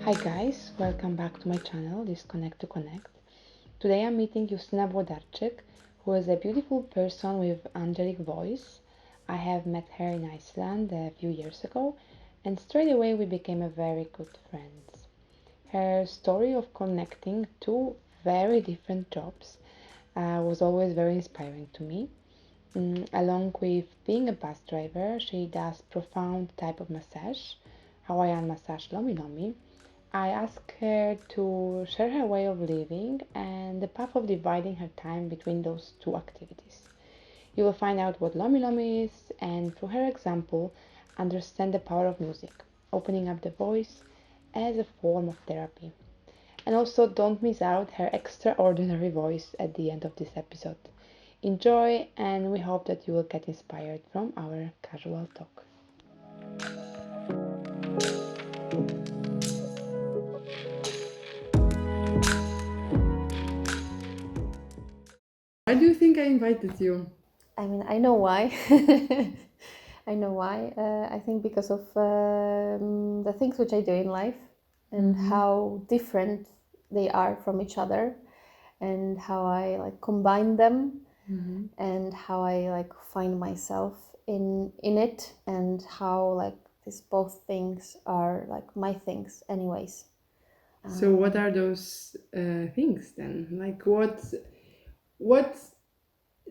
Hi guys, welcome back to my channel, Disconnect to Connect. Today I'm meeting Justyna Włodarczyk, who is a beautiful person with angelic voice. I have met her in Iceland a few years ago, and straight away we became a very good friends. Her story of connecting two very different jobs was always very inspiring to me. Along with being a bus driver, she does profound type of massage, Hawaiian massage Lomi Lomi. I asked her to share her way of living and the path of dividing her time between those two activities. You will find out what Lomi Lomi is and through her example understand the power of music, opening up the voice as a form of therapy. And also don't miss out her extraordinary voice at the end of this episode. Enjoy, and we hope that you will get inspired from our casual talk. Why do you think I invited you? I know why. I know why. I think because of the things which I do in life and how different they are from each other, and how I combine them, and how I find myself in it, and how these both things are my things, anyways. So what are those things then? What?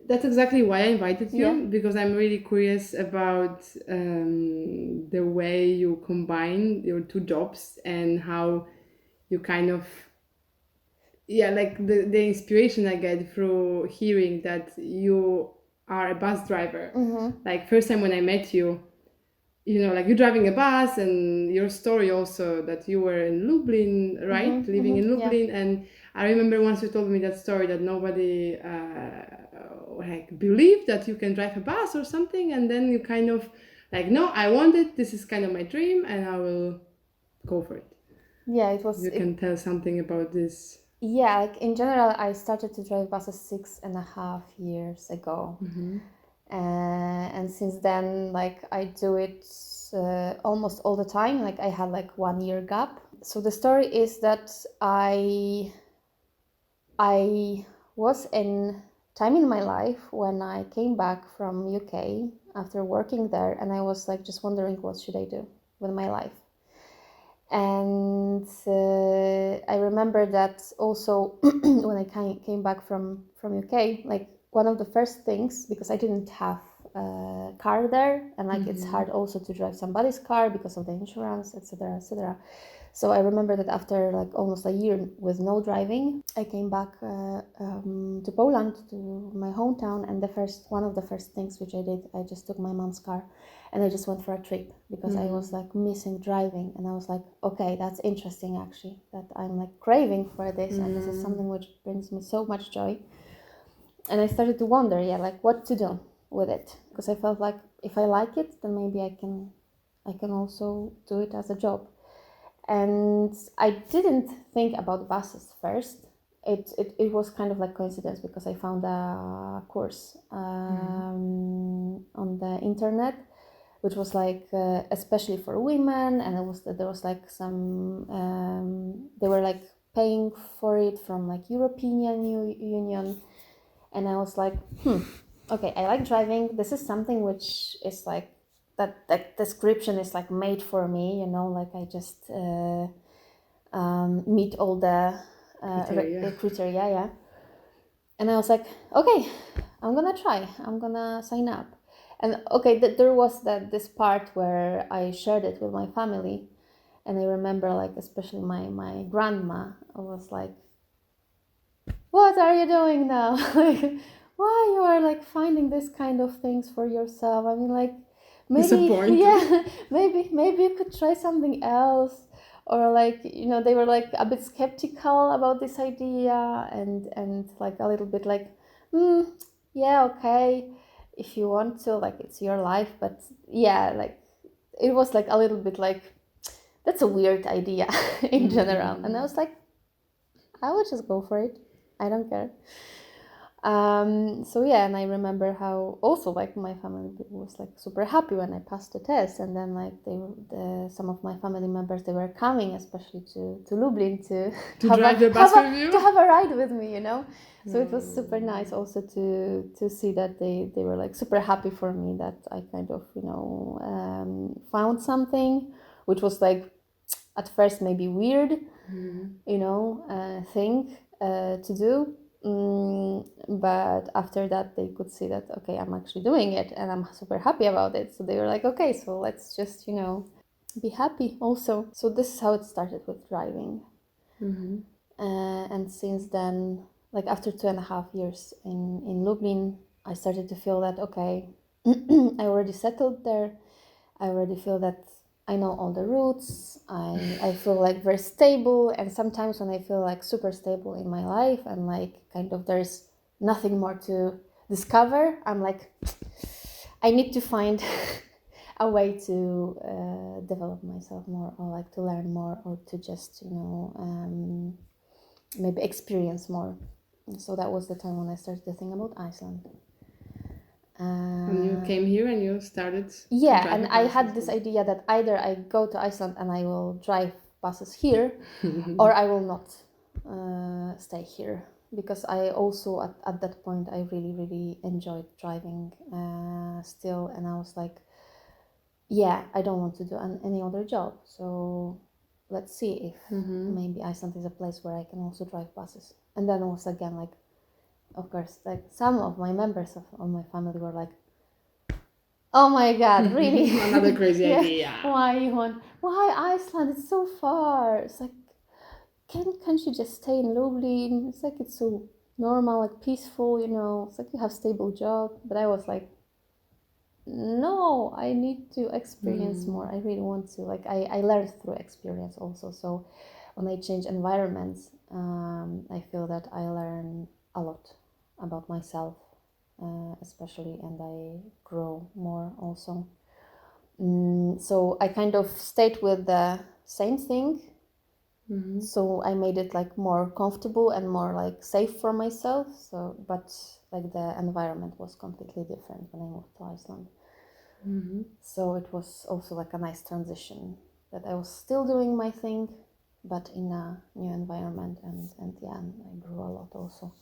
That's exactly why I invited you, Yeah. because I'm really curious about the way you combine your two jobs and how you kind of, yeah, like the inspiration I get through hearing that you are a bus driver. Like first time when I met you, like you're driving a bus, and your story also that you were in Lublin, right? Living in Yeah. Lublin. And I remember once you told me that story that nobody believed that you can drive a bus or something, and then you kind of no, I want it, this is kind of my dream, and I will go for it. Yeah, it was. You can tell something about this. Yeah, in general, I started to drive buses 6.5 years ago. And since then, I do it almost all the time. I had 1 year gap. So the story is that I was in time in my life when I came back from UK after working there, and I was just wondering what should I do with my life. And I remember that also when I came back from UK, one of the first things, because I didn't have a car there, and it's hard also to drive somebody's car because of the insurance, etc., etc. So I remember that after almost a year with no driving, I came back to Poland, to my hometown, and one of the first things which I did, I just took my mom's car and I just went for a trip, because I was missing driving, and I was like, okay, that's interesting actually, that I'm craving for this, and this is something which brings me so much joy. And I started to wonder, what to do with it, because I felt like if I like it, then maybe I can also do it as a job. And I didn't think about buses first. It was kind of coincidence, because I found a course on the internet, which was especially for women, and there was some they were paying for it from European Union, and I was like, okay, I like driving. This is something which is that description is made for me, I just meet all the criteria, yeah. And I was like, okay, I'm gonna try. I'm gonna sign up. And okay, there was this part where I shared it with my family, and I remember especially my grandma was like, "What are you doing now? Why you are finding this kind of things for yourself? I mean, maybe yeah, maybe you could try something else." Or they were a bit skeptical about this idea, and a little bit yeah, okay, if you want to, it's your life, but yeah, it was a little bit that's a weird idea in general. And I was like, I would just go for it, I don't care. So yeah, and I remember how also like my family was like super happy when I passed the test, and then like some of my family members, they were coming especially to Lublin to drive the bus with you? to have a ride with me, you know. So it was super nice also to see that they were like super happy for me, that I kind of, you know, found something which was like at first maybe weird, you know, thing to do. But after that, they could see that, okay, I'm actually doing it and I'm super happy about it. So they were like, okay, so let's just, you know, be happy also. So this is how it started with driving. And since then, like after 2.5 years in Lublin, I started to feel that, okay, I already settled there. I already feel that I know all the routes. I feel like very stable. And sometimes when I feel like super stable in my life and like kind of there's nothing more to discover, I'm like, I need to find a way to develop myself more, or like to learn more, or to just, you know, maybe experience more. So that was the time when I started to think about Iceland. And you came here and you started. Yeah, and I had this idea that either I go to Iceland and I will drive buses here, or I will not stay here, because I also at that point I really enjoyed driving still, and I was like, yeah, I don't want to do any other job, so let's see if maybe Iceland is a place where I can also drive buses. And then it was again like, of course, like some of my members of my family were like, oh my god, really? Another crazy Yeah. idea. Why Iceland? It's so far. It's like, can't you just stay in Lublin? It's like, it's so normal, like peaceful, you know. It's like you have stable job. But I was like, no, I need to experience more. I really want to. Like I learned through experience also. So when I change environments, I feel that I learn a lot about myself, especially, and I grow more also. So I kind of stayed with the same thing. So I made it like more comfortable and more like safe for myself. So, but like the environment was completely different when I moved to Iceland. So it was also like a nice transition, that I was still doing my thing, but in a new environment. And yeah, and I grew a lot also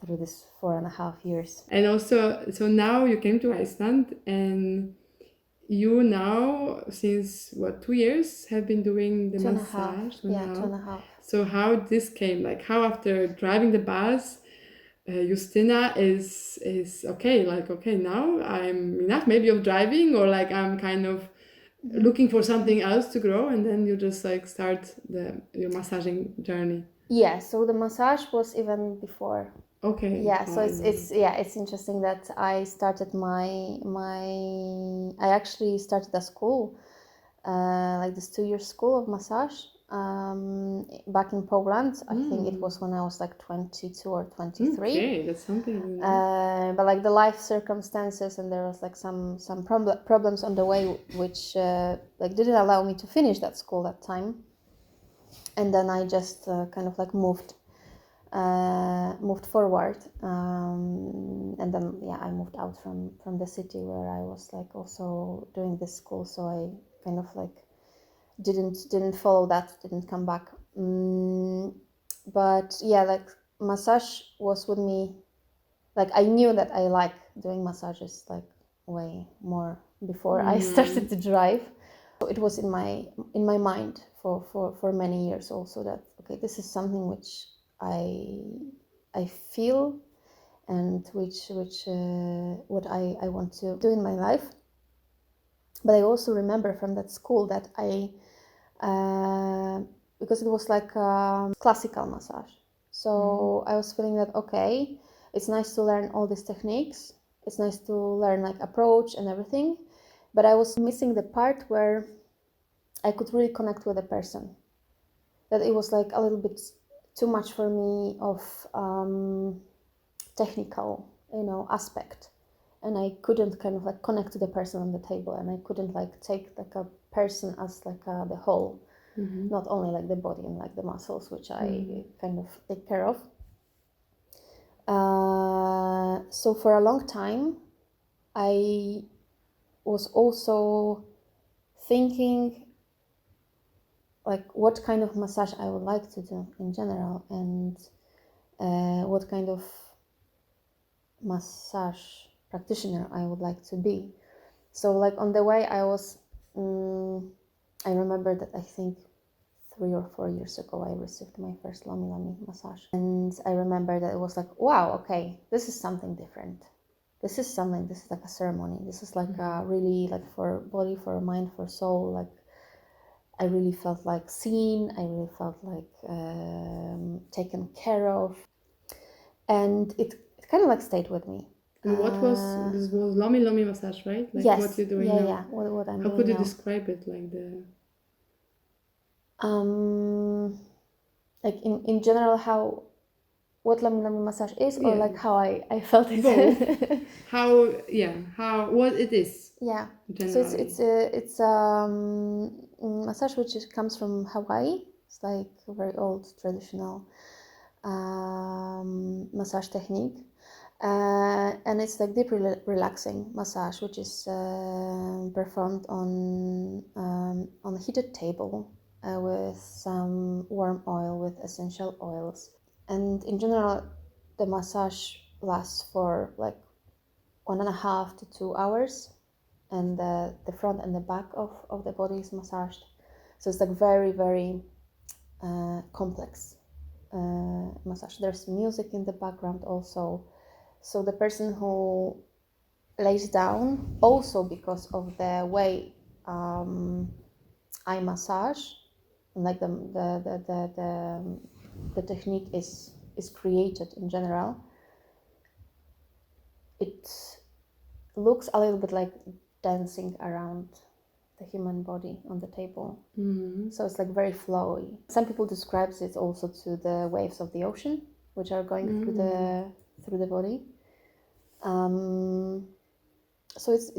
through this 4.5 years. And also, so now you came to Iceland, and you now, since what, 2 years, have been doing the 2.5. massage? Yeah, 2.5. So how this came, like how after driving the bus, Justyna is okay, like, okay, now I'm enough maybe of driving, or like I'm kind of looking for something else to grow, and then you just like start your massaging journey. Yeah, so the massage was even before. Okay. Yeah, so it's interesting that I started I actually started a school, like this 2 year school of massage, back in Poland. I think it was when I was like 22 or 23. Okay, that's something. But like the life circumstances, and there was like some problems on the way, which like didn't allow me to finish that school that time. And then I just kind of like moved forward, and then yeah, I moved out from the city where I was like also doing this school. So I kind of like didn't follow that, didn't come back. But yeah, like massage was with me. Like I knew that I like doing massages like way more before I started to drive. So it was in my mind for many years also, that okay, this is something which I feel, and which what I want to do in my life. But I also remember from that school that because it was like classical massage, so I was feeling that okay, it's nice to learn all these techniques, it's nice to learn like approach and everything, but I was missing the part where I could really connect with a person. That it was like a little bit too much for me of technical, aspect, and I couldn't kind of like connect to the person on the table, and I couldn't like take like a person as like the whole, not only like the body and like the muscles, which I kind of take care of. So for a long time, I was also thinking like what kind of massage I would like to do in general, and what kind of massage practitioner I would like to be. So like on the way I was, I remember that I think 3 or 4 years ago I received my first Lomi Lomi massage, and I remember that it was like, wow, okay, this is something different. This is like a ceremony. This is like a really like for body, for mind, for soul. Like I really felt like seen. I really felt like taken care of, and it kind of like stayed with me. And what was this? Was Lomi Lomi massage, right? Like Yes, what you're doing now? yeah. What I'm How doing could you now. describe it? Like in general, how what Lomi Lomi massage is, or Yeah. like how I felt it. Both. How what it is. Yeah. So Generally. it's massage which comes from Hawaii. It's like a very old traditional massage technique, and it's like deep relaxing massage, which is performed on a heated table with some warm oil with essential oils. And in general, the massage lasts for like 1.5 to 2 hours, and the front and the back of the body is massaged. So it's like very, very complex massage. There's music in the background also. So the person who lays down, also because of the way I massage, like the technique is created in general, it looks a little bit like dancing around the human body on the table. So it's like very flowy. Some people describes it also to the waves of the ocean, which are going through the body. So it's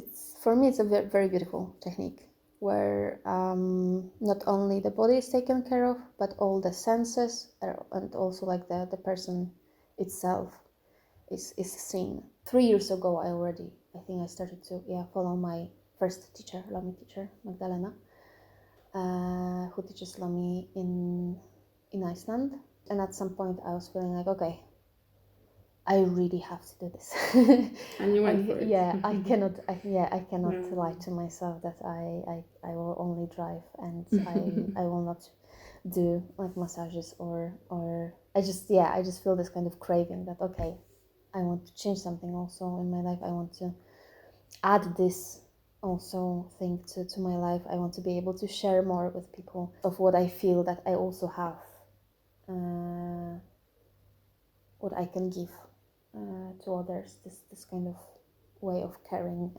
for me it's a very, very beautiful technique where not only the body is taken care of, but all the senses and also like the person itself is seen. 3 years ago I think I started to follow my first teacher, Lomi teacher, Magdalena, who teaches Lomi in Iceland. And at some point I was feeling like, okay, I really have to do this. And you went for it. Yeah, I cannot lie to myself that I will only drive and I will not do like massages or I just feel this kind of craving that okay, I want to change something also in my life. I want to add this also thing to my life. I want to be able to share more with people of what I feel that I also have, what I can give to others. This kind of way of caring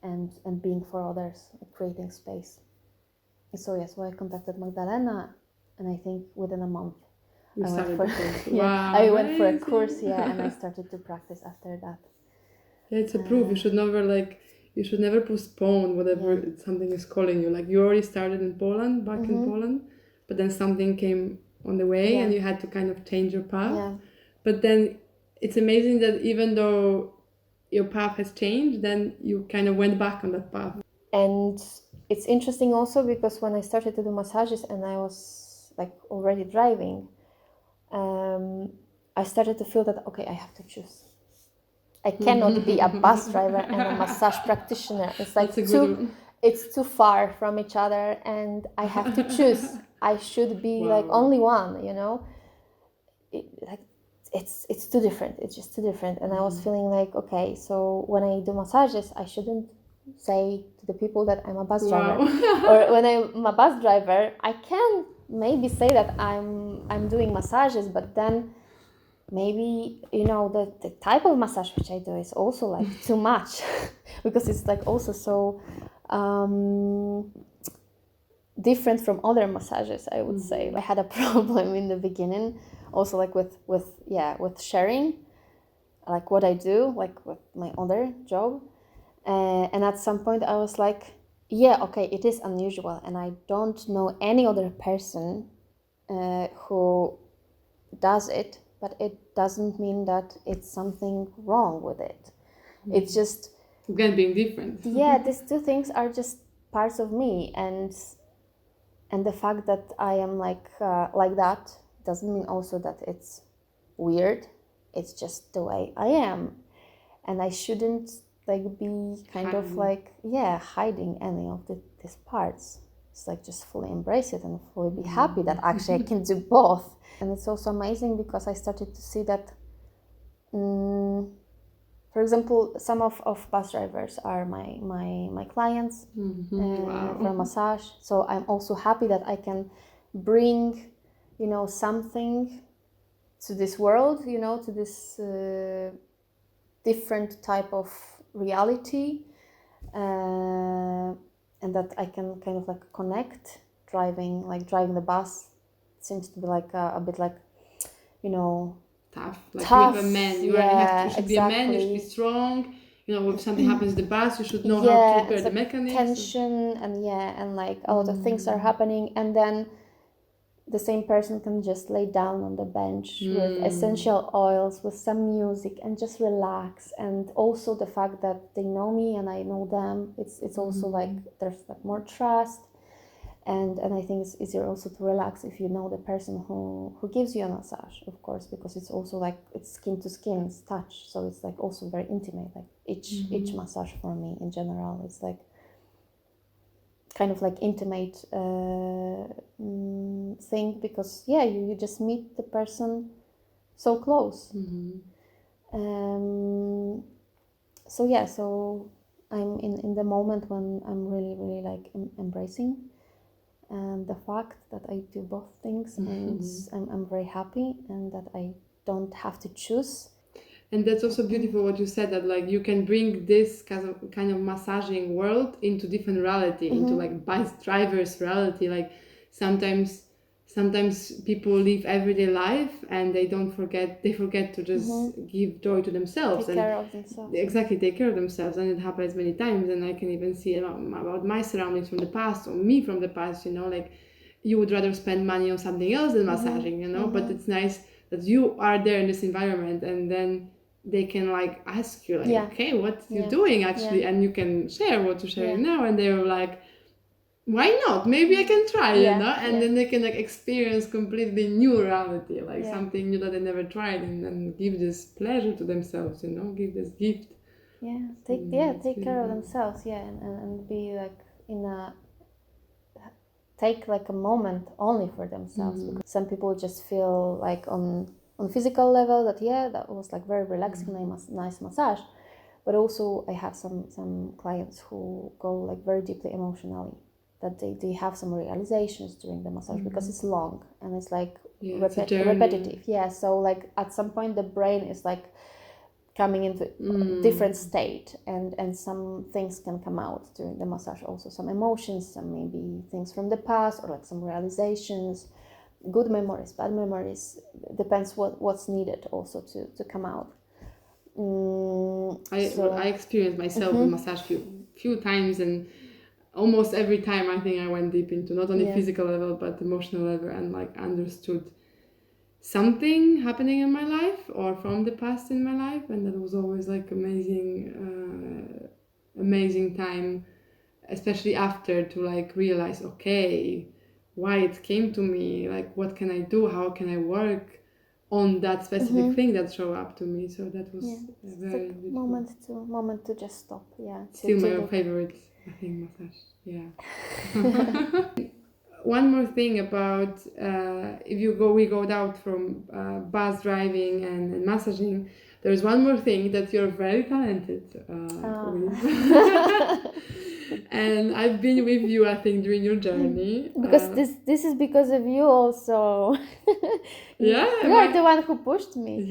and being for others, creating space. So yes, I contacted Magdalena, and I think within a month I went for a course, and I started to practice after that. Yeah, it's a proof. You should never postpone whatever something is calling you. Like you already started in Poland, back in Poland, but then something came on the way and you had to kind of change your path. Yeah. But then it's amazing that even though your path has changed, then you kind of went back on that path. And it's interesting also because when I started to do massages and I was like already driving, I started to feel that okay, I have to choose. I cannot be a bus driver and a massage practitioner. It's like it's too far from each other, and I have to choose. I should be like only one, you know. It's too different. It's just too different. And I was feeling like okay, so when I do massages, I shouldn't say to the people that I'm a bus driver, or when I'm a bus driver, I can maybe say that I'm doing massages, but then maybe the type of massage which I do is also like too much because it's like also so different from other massages, I would say. I had a problem in the beginning also like with sharing like what I do like with my other job, and at some point I was like okay, it is unusual and I don't know any other person who does it. but it doesn't mean that it's something wrong with it. It's just, again, being different. yeah, these two things are just parts of me, and the fact that I am like that doesn't mean also that it's weird. It's just the way I am, and I shouldn't like be kind of like hiding any of these parts. It's like just fully embrace it and fully be happy that actually I can do both. And it's also amazing because I started to see that, for example, some of bus drivers are my clients for massage. So I'm also happy that I can bring, something to this world, to this different type of reality, and that I can kind of like connect. Driving the bus seems to be like a bit like, tough. Like tough. You're a man. You should be a man. You should be strong. If something happens in the bus, you should know how to repair the mechanism. Tension and like a lot of things are happening, and then the same person can just lay down on the bench with essential oils, with some music, and just relax. And also the fact that they know me and I know them, it's also like there's like more trust. And I think it's easier also to relax if you know the person who gives you a massage, of course, because it's also like it's skin to skin, it's touch, so it's like also very intimate. Like each massage for me in general, it's like kind of like intimate thing, because you just meet the person so close. So I'm in the moment when I'm really like embracing the fact that I do both things, and I'm very happy, and that I don't have to choose. And that's also beautiful what you said, that like you can bring this kind of massaging world into different reality, into like bus drivers reality. Like sometimes people live everyday life and they forget to just give joy to themselves, take care of themselves. Exactly, take care of themselves. And it happens many times, and I can even see about my surroundings from the past, or me from the past, like you would rather spend money on something else than massaging, but it's nice that you are there in this environment, and then they can like ask you like, okay, what you doing actually, and you can share what you're sharing now, and they're like, why not? Maybe I can try, and then they can like experience completely new reality, like something new that they never tried, and then give this pleasure to themselves, give this gift. Take care of themselves, and be like take like a moment only for themselves, because some people just feel like on physical level that that was like very relaxing, nice massage, but also I have some clients who go like very deeply emotionally, that they have some realizations during the massage, because it's long and it's like repetitive. So like at some point the brain is like coming into a different state, and some things can come out during the massage, also some emotions, some maybe things from the past, or like some realizations, good memories, bad memories, depends what's needed also to come out. I experienced myself with massage few times, and almost every time I think I went deep into not only physical level but emotional level, and like understood something happening in my life or from the past in my life, and that was always like amazing time, especially after, to like realize, okay, why it came to me, like what can I do, how can I work on that specific thing that showed up to me. So that was a very like moment to just stop. Still my favorite, I think, massage. One more thing about if we go out from bus driving and massaging, there's one more thing that you're very talented with. And I've been with you, I think, during your journey. Because this is because of you also. You are the one who pushed me.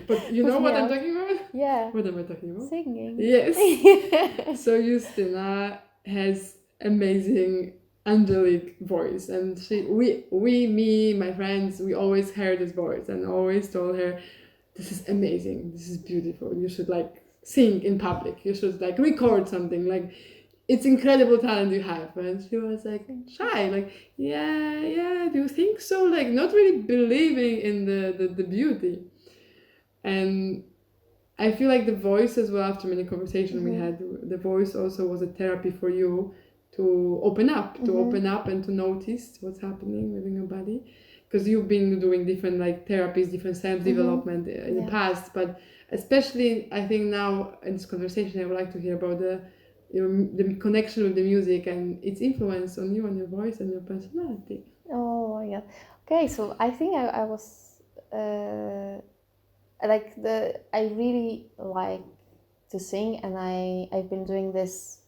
But you know what I'm talking about? What am I talking about? Singing. Yes. So Justyna has amazing angelic voice, and me, my friends, we always heard this voice and always told her, this is amazing, this is beautiful, you should like sing in public, you should like record something, like it's incredible talent you have. And she was like shy, like, yeah, do you think so? Like, not really believing in the beauty. And I feel like the voice as well, after many conversations we had, the voice also was a therapy for you to open up, and to notice what's happening within your body. Because you've been doing different like therapies, different self-development in the past, but especially I think now in this conversation I would like to hear about the connection with the music and its influence on you and your voice and your personality. Oh my god. Okay, so I think I was I really like to sing, and I've been doing this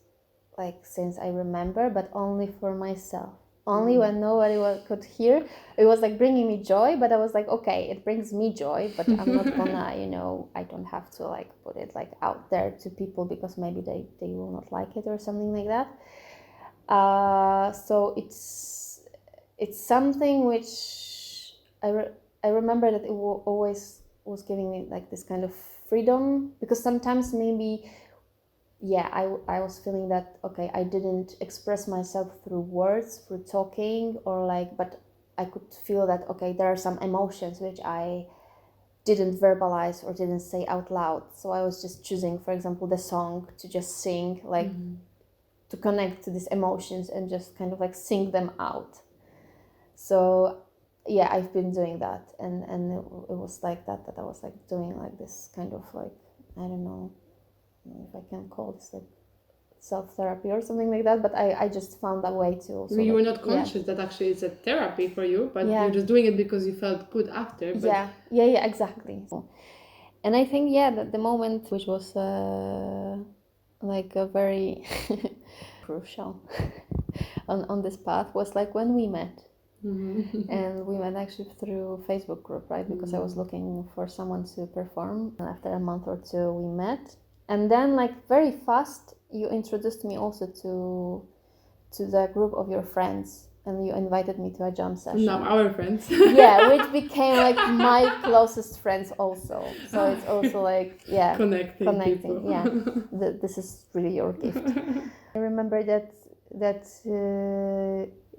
like since I remember, but only for myself. Only when nobody could hear. It was like bringing me joy, but I was like, okay, it brings me joy, but I'm not gonna, I don't have to like put it like out there to people because maybe they will not like it or something like that. So it's something which I remember that it always was giving me like this kind of freedom, because sometimes maybe I was feeling that okay, I didn't express myself through words, through talking, or like, but I could feel that okay, there are some emotions which I didn't verbalize or didn't say out loud, so I was just choosing, for example, the song to just sing, like to connect to these emotions and just kind of like sing them out. So yeah, I've been doing that, and it was like that I was like doing like this kind of like, I don't know if I can call this like self-therapy or something like that, but I just found a way to also You were like, not conscious that actually it's a therapy for you, but Yeah. you're just doing it because you felt good after. But yeah, exactly. And I think the moment which was like a very crucial on this path was like when we met. And we met actually through Facebook group, right? Because I was looking for someone to perform. And after a month or two, we met, and then like very fast, you introduced me also to the group of your friends, and you invited me to a jam session. Now our friends. Yeah, which became like my closest friends also. So it's also like Connecting people. Yeah, this is really your gift. I remember that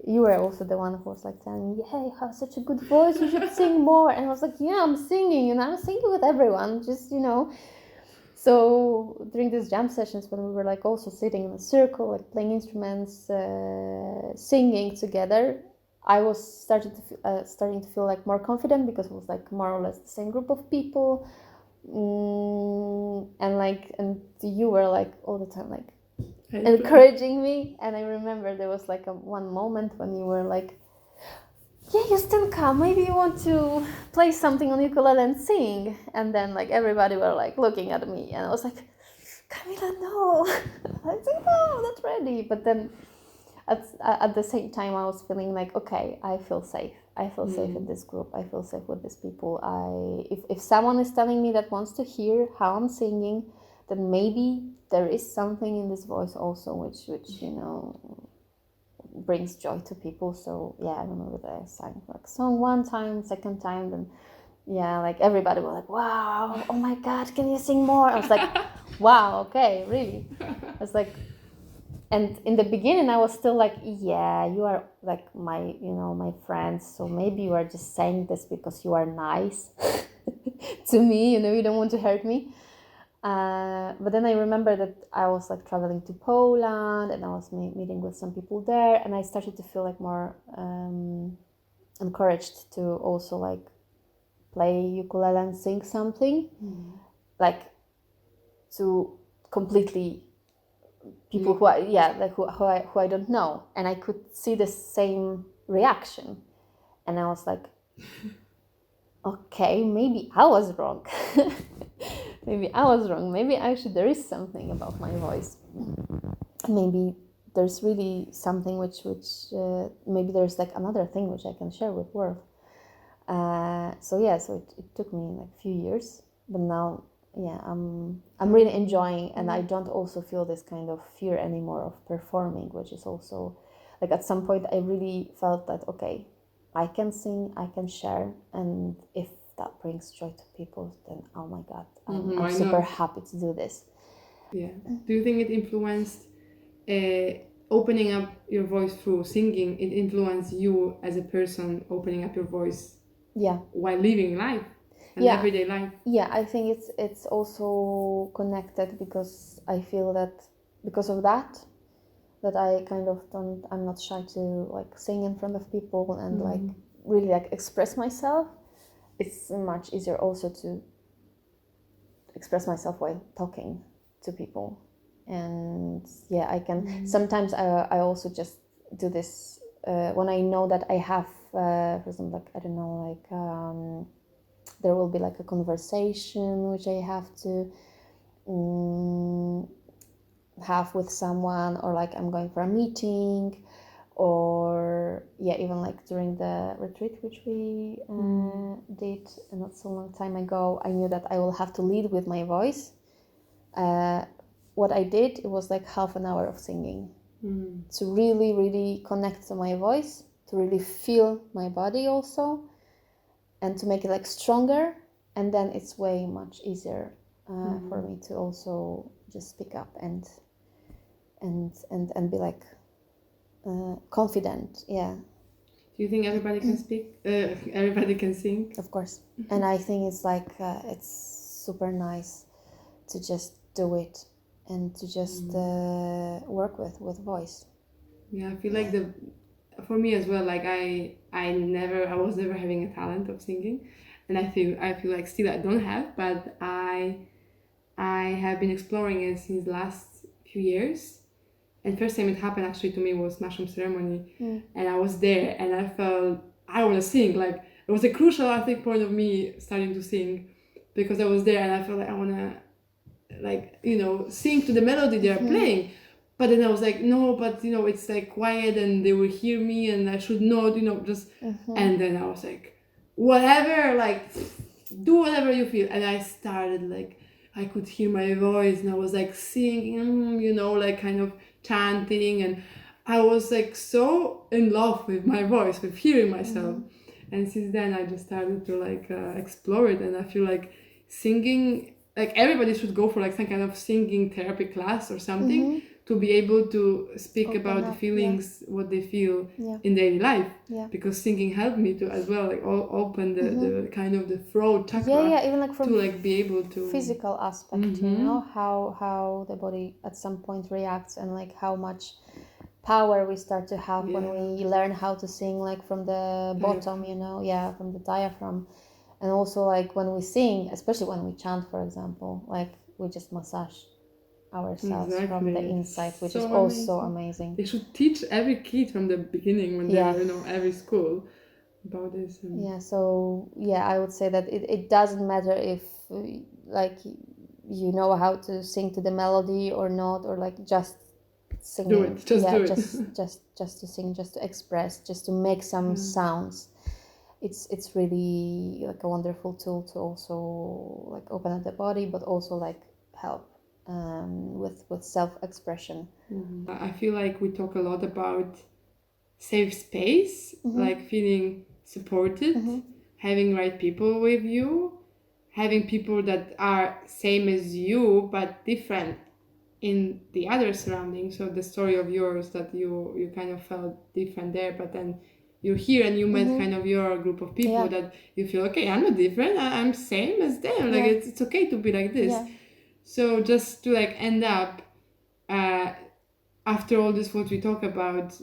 you were also the one who was like telling me, hey, you have such a good voice, you should sing more. And I was like, yeah, I'm singing, and I'm singing with everyone, just So during these jam sessions, when we were like also sitting in a circle, like playing instruments, singing together, I was starting to feel like more confident, because it was like more or less the same group of people, and you were like all the time like encouraging me. And I remember there was like one moment when you were like, yeah, Justyna, maybe you want to play something on ukulele and sing. And then like everybody were like looking at me, and I was like, Camila, no. I was like, no, I'm not ready. But then at the same time, I was feeling like, okay, I feel safe. I feel safe in this group. I feel safe with these people. If someone is telling me that wants to hear how I'm singing, then maybe there is something in this voice also which brings joy to people. So yeah, I remember that I sang like song one time, second time, then like everybody was like, wow, oh my god, can you sing more? I was like, wow, okay, really. I was like, and in the beginning I was still like, yeah, you are like my my friends, so maybe you are just saying this because you are nice to me, you don't want to hurt me. But then I remember that I was like traveling to Poland, and I was meeting with some people there, and I started to feel like more encouraged to also like play ukulele and sing something, like to completely people who I don't know, and I could see the same reaction, and I was like, okay, maybe I was wrong. Maybe actually there is something about my voice. Maybe there's really something which maybe there's like another thing which I can share with world. So it took me like a few years, but now I'm really enjoying, and I don't also feel this kind of fear anymore of performing, which is also like at some point I really felt that okay, I can sing, I can share, and if that brings joy to people, then oh my god, I'm super happy to do this. Yeah. Do you think it influenced opening up your voice through singing, it influenced you as a person, opening up your voice Yeah. while living life, an Yeah. everyday life. Yeah, I think it's also connected because I feel that because of that I kind of I'm not shy to like sing in front of people and like really like express myself. It's much easier also to express myself while talking to people. And yeah, I can sometimes I also just do this when I know that I have for example, like I don't know, like there will be like a conversation which I have to have with someone, or like I'm going for a meeting, or yeah, even like during the retreat which we did not so long time ago, I knew that I will have to lead with my voice. What I did, it was like half an hour of singing to really, really connect to my voice, to really feel my body also, and to make it like stronger. And then it's way much easier for me to also just speak up and be like confident. Yeah. Do you think everybody can speak? Everybody can sing? Of course. And I think it's like it's super nice to just do it and to just work with voice. Yeah, I feel like for me as well, like I was never having a talent of singing, and I feel like still I don't have, but I have been exploring it since the last few years. And first time it happened actually to me was mushroom ceremony, and I was there and I felt I want to sing. Like it was a crucial, I think, point of me starting to sing, because I was there and I felt like I want to, like, you know, sing to the melody they are playing. But then I was like, no, but you know, it's like quiet and they will hear me and I should not, you know, just. And then I was like, whatever, like, do whatever you feel. And I started like, I could hear my voice and I was like singing, you know, like kind of chanting. And I was like so in love with my voice, with hearing myself. And since then I just started to like explore it. And I feel like singing, like everybody should go for like some kind of singing therapy class or something to be able to speak about the feelings, what they feel in daily life. Because singing helped me to as well, like open the kind of the throat chakra. Even like from to like be able to physical aspect, you know, how the body at some point reacts, and like how much power we start to have when we learn how to sing like from the bottom, you know, from the diaphragm. And also like when we sing, especially when we chant, for example, like we just massage ourselves from the inside, which is also amazing. They should teach every kid from the beginning when they're, you know, every school about this. And so I would say that it doesn't matter if like you know how to sing to the melody or not, or like just singing. Do it. Just do it. just to sing, just to express, just to make some sounds. It's really like a wonderful tool to also like open up the body, but also like help with self-expression. I feel like we talk a lot about safe space, like feeling supported, having right people with you, having people that are same as you but different in the other surroundings. So the story of yours, that you kind of felt different there, but then you're here and you met kind of your group of people that you feel, okay, I'm not different, I'm same as them, like it's okay to be like this. So just to like end up after all this what we talk about,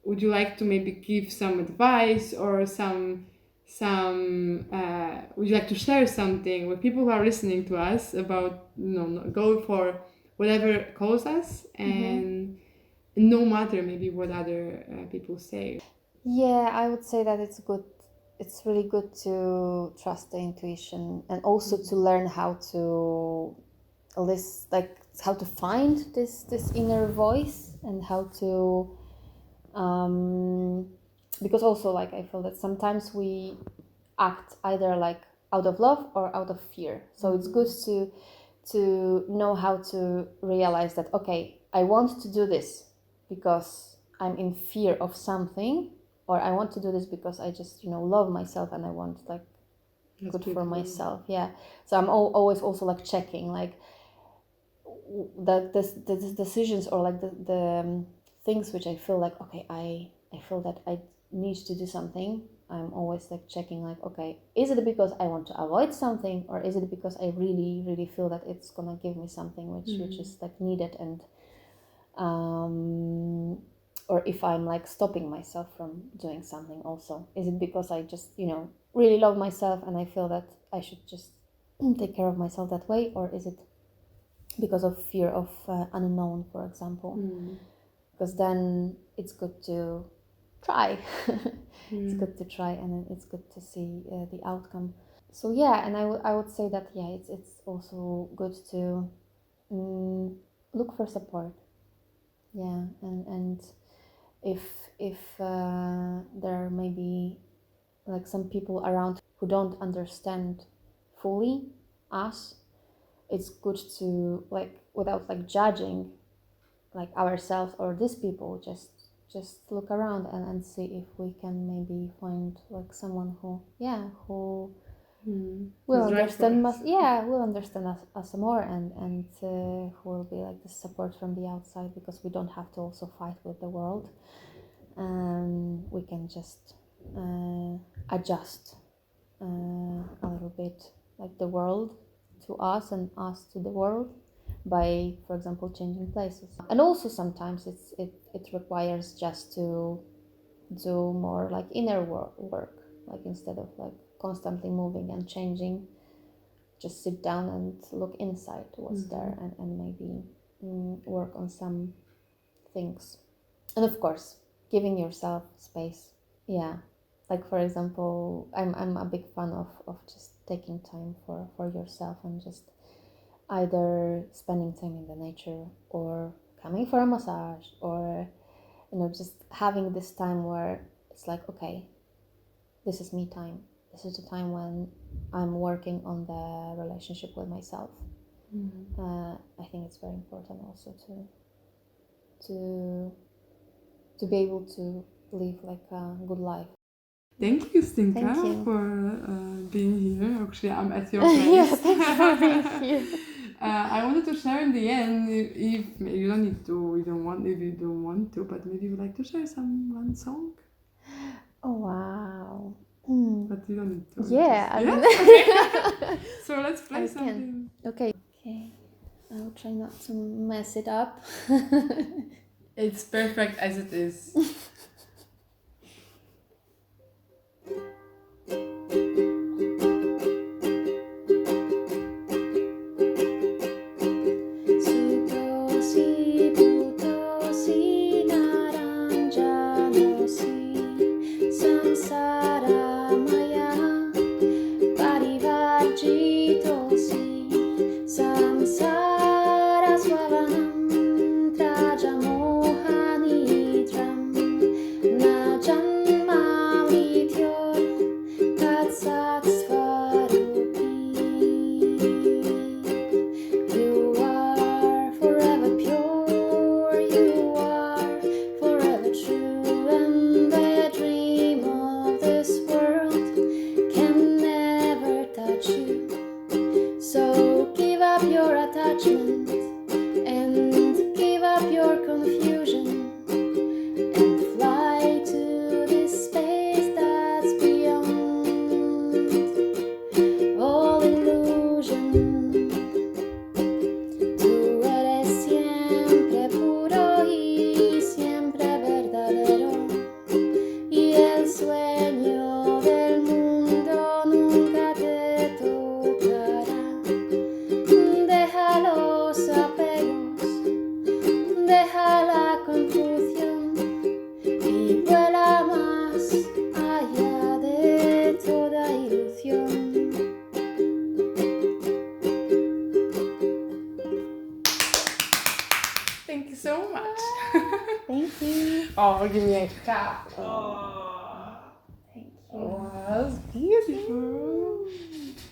would you like to maybe give some advice or some would you like to share something with people who are listening to us about, you know, go for whatever calls us, and no matter maybe what other people say? I would say that it's really good to trust the intuition, and also to learn how to list, like how to find this inner voice, and how to because also like I feel that sometimes we act either like out of love or out of fear. So it's good to know how to realize that, okay, I want to do this because I'm in fear of something, or I want to do this because I just, you know, love myself and I want like good for myself. So I'm always also like checking like the decisions or like the things which I feel like, okay, I feel that I need to do something. I'm always like checking like, okay, is it because I want to avoid something, or is it because I really, really feel that it's gonna give me something which is like needed, and or if I'm like stopping myself from doing something also. Is it because I just, really love myself and I feel that I should just take care of myself that way, or is it because of fear of unknown, for example? Because then it's good to try. It's good to try, and it's good to see the outcome. So yeah, and I would say that it's also good to look for support. Yeah, and if there may be like some people around who don't understand fully us, it's good to, like, without like judging like ourselves or these people, just look around and see if we can maybe find like someone who will understand us. Will understand us more, and who will be like the support from the outside, because we don't have to also fight with the world. We can just adjust a little bit, like the world to us and us to the world, by, for example, changing places. And also sometimes it requires just to do more like inner work, like instead of like constantly moving and changing, just sit down and look inside what's there, and maybe work on some things. And of course, giving yourself space. Yeah, like for example, I'm a big fan of just taking time for yourself, and just either spending time in the nature, or coming for a massage, or just having this time where it's like, okay, this is me time. This is the time when I'm working on the relationship with myself. I think it's very important also to be able to live like a good life. Thank you, Stinka, Thank you. for being here. Actually, I'm at your place. Yeah, thanks for being here. I wanted to share in the end, if you don't need to, if you don't want to, but maybe you would like to share one song. Oh wow. But you don't need to. Yeah. Okay. So let's play something. Okay. I will try not to mess it up. It's perfect as it is. Thank you so much. Thank you. Oh, give me a clap. Thank you. Oh, that was beautiful.